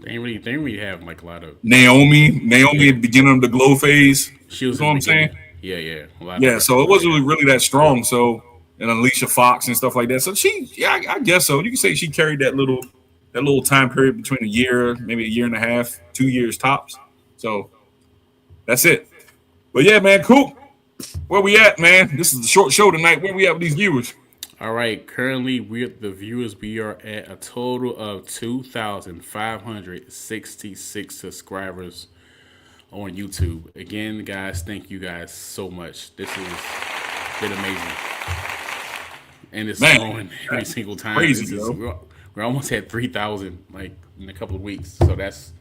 S3: didn't really have like a lot of
S2: Naomi at the beginning of the glow phase.
S3: She was,
S2: you know what I'm saying?
S3: Yeah.
S2: So it wasn't really that strong. So, and Alicia Fox and stuff like that. So I guess so. You can say she carried that little time period between a year, maybe a year and a half, 2 years tops. So that's it. But yeah, man, cool. Where we at, man? This is the short show tonight. Where we at with these viewers?
S3: All right, currently the viewers, we are at a total of 2,566 subscribers on YouTube. Again, guys, thank you guys so much. This has been amazing. And it's growing every single time.
S2: Crazy,
S3: we're almost at 3,000 like in a couple of weeks. So that's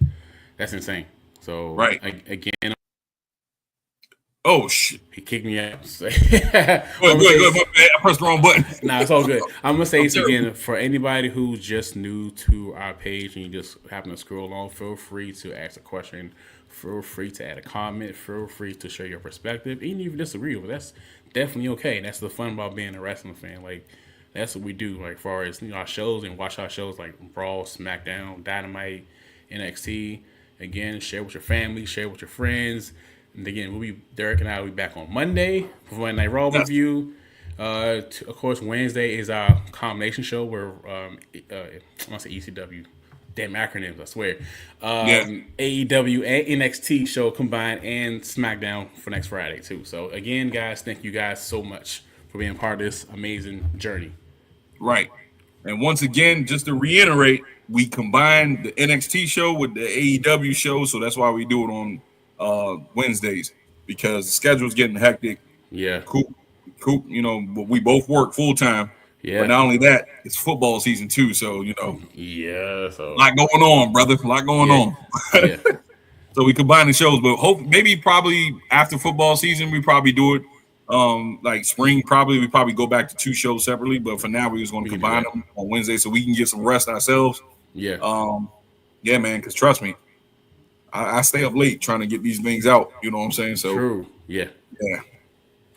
S3: insane. So again,
S2: oh shit!
S3: He kicked me out.
S2: Go ahead. I pressed the wrong button.
S3: Nah, it's all good. I'm gonna say this again for anybody who's just new to our page and you just happen to scroll on. Feel free to ask a question. Feel free to add a comment. Feel free to share your perspective. Even if you disagree with it, that's definitely okay. That's the fun about being a wrestling fan. Like that's what we do. Like far as our shows and watch our shows like Raw, SmackDown, Dynamite, NXT. Again, share with your family, share with your friends. And again, Derek and I will be back on Monday for Monday Night Raw review. Of course, Wednesday is our combination show where I want to say ECW. Damn acronyms, I swear. AEW and NXT show combined and SmackDown for next Friday too. So again, guys, thank you guys so much for being part of this amazing journey.
S2: Right. And once again, just to reiterate, we combined the NXT show with the AEW show, so that's why we do it on Wednesdays, because the schedule's getting hectic.
S3: Yeah.
S2: Coop, we both work full time. Yeah. But not only that, it's football season too, so
S3: Yeah. So
S2: a lot going on, brother. A lot going on.
S3: Yeah.
S2: So we combine the shows, but probably after football season, we probably do it. Like spring, we probably go back to 2 shows separately. But for now, we just want to combine them on Wednesday so we can get some rest ourselves.
S3: Yeah.
S2: Yeah, man. Because trust me, I stay up late trying to get these things out. You know what I'm saying? So
S3: true. Yeah.
S2: Yeah.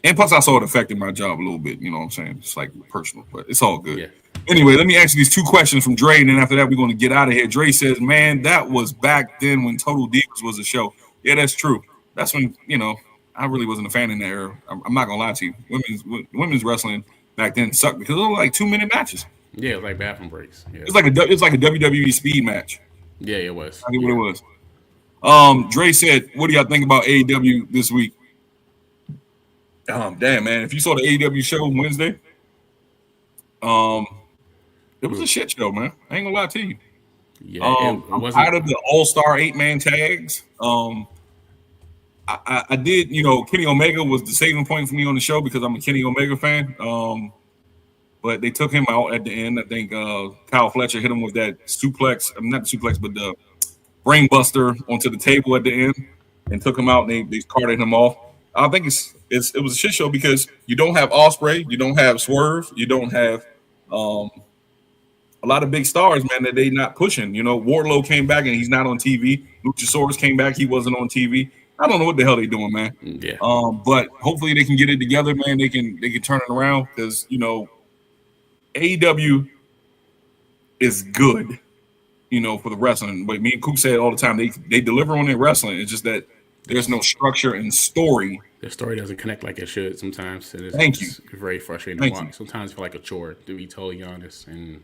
S2: And plus, I saw it affecting my job a little bit. You know what I'm saying? It's like personal, but it's all good.
S3: Yeah.
S2: Anyway, let me ask you these 2 questions from Dre, and then after that, we're going to get out of here. Dre says, man, that was back then when Total Divas was a show. Yeah, that's true. That's when, I really wasn't a fan in that era. I'm not going to lie to you. Women's wrestling back then sucked because it was like 2-minute matches.
S3: Yeah, it was like bathroom breaks. Yeah.
S2: It's like a WWE speed match.
S3: Yeah, it was.
S2: I think what it was. Dre said, what do y'all think about AEW this week? Damn, man. If you saw the AEW show Wednesday, it was a shit show, man. I ain't gonna lie to you.
S3: Yeah,
S2: I'm tired of the all-star 8-man tags. I did, Kenny Omega was the saving point for me on the show because I'm a Kenny Omega fan. But they took him out at the end. I think Kyle Fletcher hit him with that suplex. Not the suplex, but the brain buster onto the table at the end and took him out and they carted him off. I think it was a shit show because you don't have Ospreay, you don't have Swerve, you don't have a lot of big stars, man, that they not pushing. Wardlow came back and he's not on TV. Luchasaurus came back, he wasn't on TV. I don't know what the hell they doing, man.
S3: Yeah.
S2: But hopefully they can get it together, man. They can turn it around because AEW is good, for the wrestling. But me and Coop say it all the time. They deliver on their wrestling. It's just that there's no structure and story.
S3: The story doesn't connect like it should sometimes.
S2: It's
S3: very frustrating to watch. Sometimes I feel like a chore, to be totally honest. And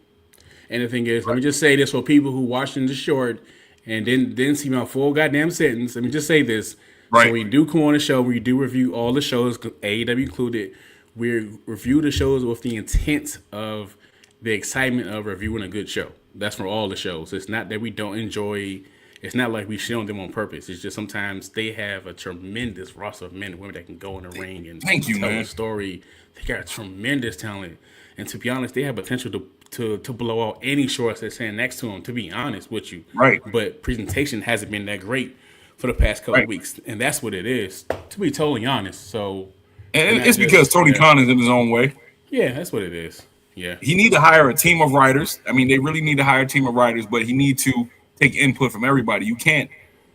S3: the thing is, let me just say this for people who watching the short and didn't see my full goddamn sentence. Let me just say this.
S2: Right.
S3: So we do come on the show, we do review all the shows, AEW included. We review the shows with the intent of the excitement of reviewing a good show. That's for all the shows. It's not that we don't enjoy. It's not like we shit on them on purpose. It's just sometimes they have a tremendous roster of men and women that can go in the ring and tell a story. They got tremendous talent. And to be honest, they have potential to blow out any shorts that's standing next to them, to be honest with you.
S2: Right.
S3: But presentation hasn't been that great for the past couple of weeks. And that's what it is, to be totally honest. So,
S2: and it's because Tony Khan is in his own way.
S3: Yeah, that's what it is. Yeah.
S2: He need to hire a team of writers. I mean, they really need to hire a team of writers, but he need to take input from everybody. You can't.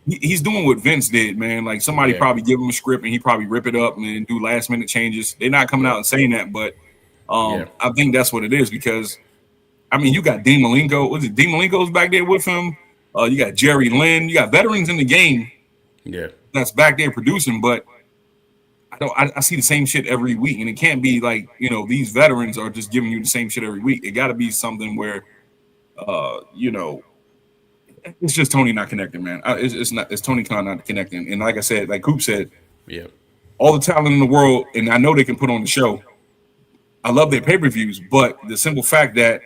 S2: He's doing what Vince did, man. Like somebody probably give him a script and he probably rip it up and do last minute changes. They're not coming out and saying that, but I think that's what it is because, I mean, you got Dean Malenko. Was it Dean Malenko's back there with him? You got Jerry Lynn. You got veterans in the game.
S3: Yeah,
S2: that's back there producing, but I see the same shit every week, and it can't be like these veterans are just giving you the same shit every week. It got to be something where, it's just Tony not connecting, man. It's Tony Khan not connecting, and like I said, like Coop said,
S3: yeah,
S2: all the talent in the world, and I know they can put on the show. I love their pay-per-views, but the simple fact that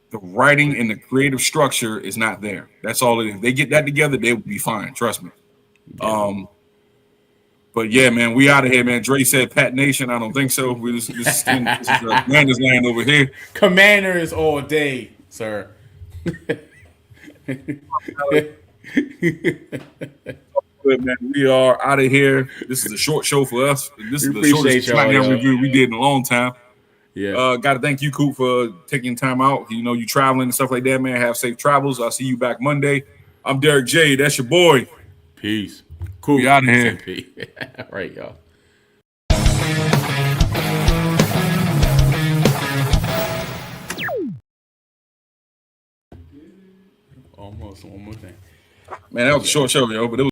S2: the writing and the creative structure is not there. That's all it is. If they get that together, they will be fine. Trust me. Yeah. But yeah, man, we out of here, man. Dre said Pat Nation. I don't think so. This is Commanders land over here.
S3: Commanders all day, sir.
S2: Good, man. We are out of here. This is a short show for us. This is the shortest SmackDown review we did in a long time.
S3: Yeah.
S2: Got to thank you, Coop, for taking time out. You know, you traveling and stuff like that, man. Have safe travels. I'll see you back Monday. I'm Derek J. That's your boy.
S3: Peace. Cool.
S2: We out of here.
S3: All right, y'all. Almost one more thing.
S2: Man, that was a short show, yo, but it was